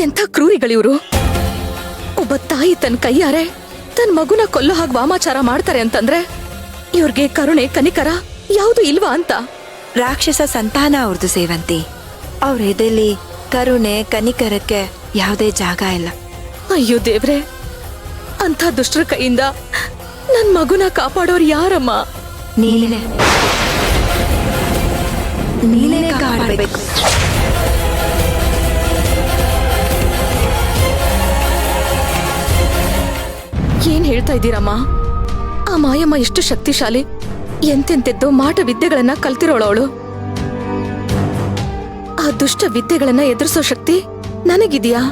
ಎಂಥ ಕ್ರೂರಿಗಳಿವ್ರು. ಒಬ್ಬ ತಾಯಿ ತನ್ನ ಕೈಯಾರೆ ತನ್ನ ಮಗುನ ಕೊಲ್ಲೋ ಹಾಗೆ ವಾಮಾಚಾರ ಮಾಡ್ತಾರೆ ಅಂತಂದ್ರೆ ಇವ್ರಿಗೆ ಕರುಣೆ ಕನಿಕರ ಯಾವುದು ಇಲ್ವಾ ಅಂತ. ರಾಕ್ಷಸ ಸಂತಾನ ಅವ್ರದ್ದು ಸೇವಂತಿ. ಅವ್ರ ಎದೆಲಿ ಕರುಣೆ ಕನಿಕರಕ್ಕೆ ಯಾವುದೇ ಜಾಗ ಇಲ್ಲ. ಅಯ್ಯೋ ದೇವ್ರೆ, ಅಂಥ ದುಷ್ಟರ ಕೈಯಿಂದ ನನ್ ಮಗುನ ಕಾಪಾಡೋರು ಯಾರಮ್ಮ? ನೀನೇ ಕಾಪಾಡಬೇಕು. ಏನ್ ಹೇಳ್ತಾ ಇದ್ದೀರಮ್ಮ? ಆ ಮಾಯಮ್ಮ ಎಷ್ಟು ಶಕ್ತಿಶಾಲಿ, ಎಂತೆಂತೆದ್ದು ಮಾಟ ವಿದ್ಯೆಗಳನ್ನ ಕಲ್ತಿರೋಳವಳು. ಆ ದುಷ್ಟ ವಿದ್ಯೆಗಳನ್ನ ಎದುರಿಸೋ ಶಕ್ತಿ ನನಗಿದೆಯಾ?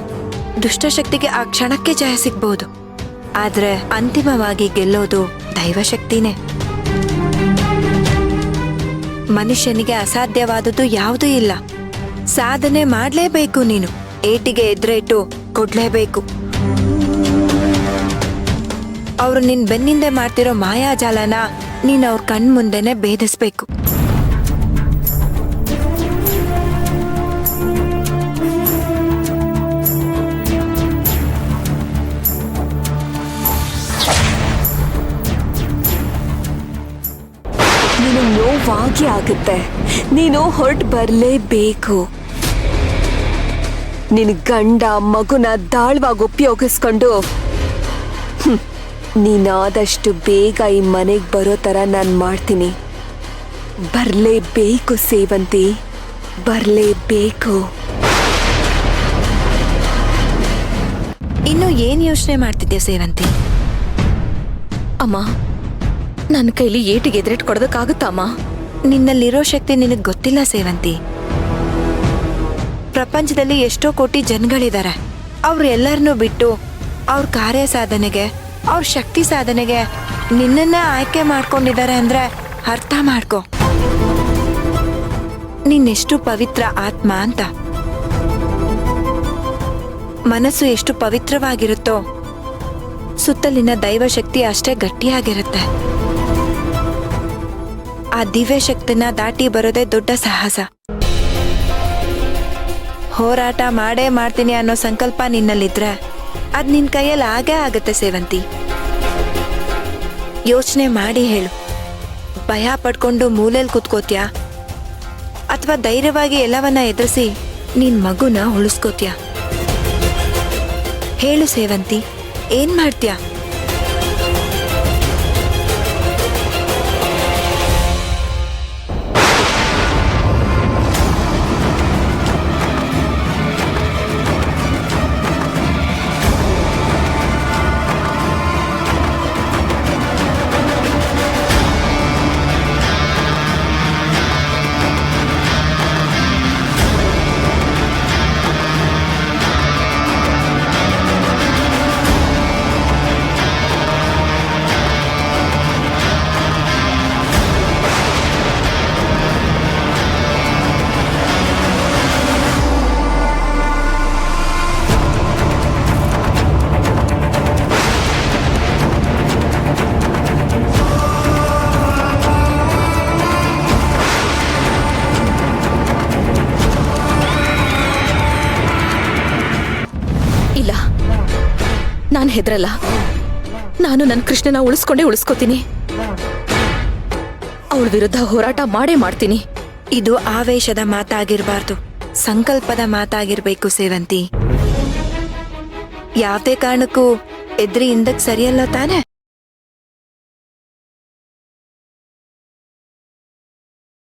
ದುಷ್ಟಶಕ್ತಿಗೆ ಆ ಕ್ಷಣಕ್ಕೆ ಜಯ ಸಿಗ್ಬಹುದು, ಆದ್ರೆ ಅಂತಿಮವಾಗಿ ಗೆಲ್ಲೋದು ದೈವಶಕ್ತಿನೇ. ಮನುಷ್ಯನಿಗೆ ಅಸಾಧ್ಯವಾದದ್ದು ಯಾವುದೂ ಇಲ್ಲ. ಸಾಧನೆ ಮಾಡ್ಲೇಬೇಕು. ನೀನು ಏಟಿಗೆ ಎದುರೇಟು ಕೊಡ್ಲೇಬೇಕು. ಅವರು ನಿನ್ ಬೆನ್ನಿಂದೆ ಮಾಡ್ತಿರೋ ಮಾಯಾಜಾಲನ ನೀನ್ ಅವ್ರ ಕಣ್ಮುಂದೆನೆ ಭೇದಿಸ್ಬೇಕು. ನೀನು ನೋವಾಗಿ ಆಗುತ್ತೆ. ನೀನು ಹೊರಟು ಬರಲೇಬೇಕು. ನಿನ್ ಗಂಡ ಮಗುನ ದಾಳವಾಗಿ ಉಪಯೋಗಿಸ್ಕೊಂಡು ನೀನಾದಷ್ಟು ಬೇಗ ಈ ಮನೆಗೆ ಬರೋ ಥರ ನಾನು ಮಾಡ್ತೀನಿ. ಬರಲೇಬೇಕು ಸೇವಂತಿ, ಬರಲೇಬೇಕು. ಇನ್ನು ಏನ್ ಯೋಚನೆ ಮಾಡ್ತಿದ್ಯಾ ಸೇವಂತಿ? ಅಮ್ಮ, ನನ್ನ ಕೈಲಿ ಏಟಿಗೆ ಎದುರೇಟ್ ಕೊಡೋದಕ್ಕಾಗುತ್ತಾ ಅಮ್ಮ? ನಿನ್ನಲ್ಲಿರೋ ಶಕ್ತಿ ನಿನಗ್ ಗೊತ್ತಿಲ್ಲ ಸೇವಂತಿ. ಪ್ರಪಂಚದಲ್ಲಿ ಎಷ್ಟೋ ಕೋಟಿ ಜನಗಳಿದ್ದಾರೆ. ಅವ್ರು ಎಲ್ಲರನ್ನೂ ಬಿಟ್ಟು ಅವ್ರ ಕಾರ್ಯ ಸಾಧನೆಗೆ, ಅವ್ರ ಶಕ್ತಿ ಸಾಧನೆಗೆ ನಿನ್ನನ್ನ ಆಯ್ಕೆ ಮಾಡ್ಕೊಂಡಿದ್ದಾರೆ ಅಂದ್ರೆ ಅರ್ಥ ಮಾಡ್ಕೊ. ನಿನ್ನೆಷ್ಟು ಪವಿತ್ರ ಆತ್ಮ ಅಂತ. ಮನಸ್ಸು ಎಷ್ಟು ಪವಿತ್ರವಾಗಿರುತ್ತೋ ಸುತ್ತಲಿನ ದೈವಶಕ್ತಿ ಅಷ್ಟೇ ಗಟ್ಟಿಯಾಗಿರುತ್ತೆ. ಆ ದಿವ್ಯ ಶಕ್ತಿನ ದಾಟಿ ಬರೋದೇ ದೊಡ್ಡ ಸಾಹಸ. ಹೋರಾಟ ಮಾಡೇ ಮಾಡ್ತೀನಿ ಅನ್ನೋ ಸಂಕಲ್ಪ ನಿನ್ನಲ್ಲಿದ್ರೆ ಅದ್ ನಿನ್ ಕೈಯಲ್ಲಿ ಆಗೇ ಆಗತ್ತೆ ಸೇವಂತಿ. ಯೋಚನೆ ಮಾಡಿ ಹೇಳು. ಭಯ ಪಡ್ಕೊಂಡು ಮೂಲೆಯಲ್ಲಿ ಕೂತ್ಕೋತ್ಯಾ ಅಥವಾ ಧೈರ್ಯವಾಗಿ ಎಲ್ಲವನ್ನ ಎದುರಿಸಿ ನಿನ್ ಮಗುನ ಉಳಿಸ್ಕೋತ್ಯಾ? ಹೇಳು ಸೇವಂತಿ, ಏನ್ ಮಾಡ್ತ್ಯಾ? ನಾನು ಹೆದರಲ್ಲ. ನಾನು ನನ್ನ ಕೃಷ್ಣನ ಉಳಿಸ್ಕೋತೀನಿ. ಅವಳ ವಿರುದ್ಧ ಹೋರಾಟ ಮಾಡೇ ಮಾಡ್ತೀನಿ. ಇದು ಆವೇಶದ ಮಾತಾಗಿರ್ಬಾರ್ದು, ಸಂಕಲ್ಪದ ಮಾತಾಗಿರ್ಬೇಕು ಸೇವಂತಿ. ಯಾವುದೇ ಕಾರಣಕ್ಕೂ ಎದ್ರಿ ಹಿಂದಕ್ ಸರಿಯಲ್ಲ ತಾನೆ?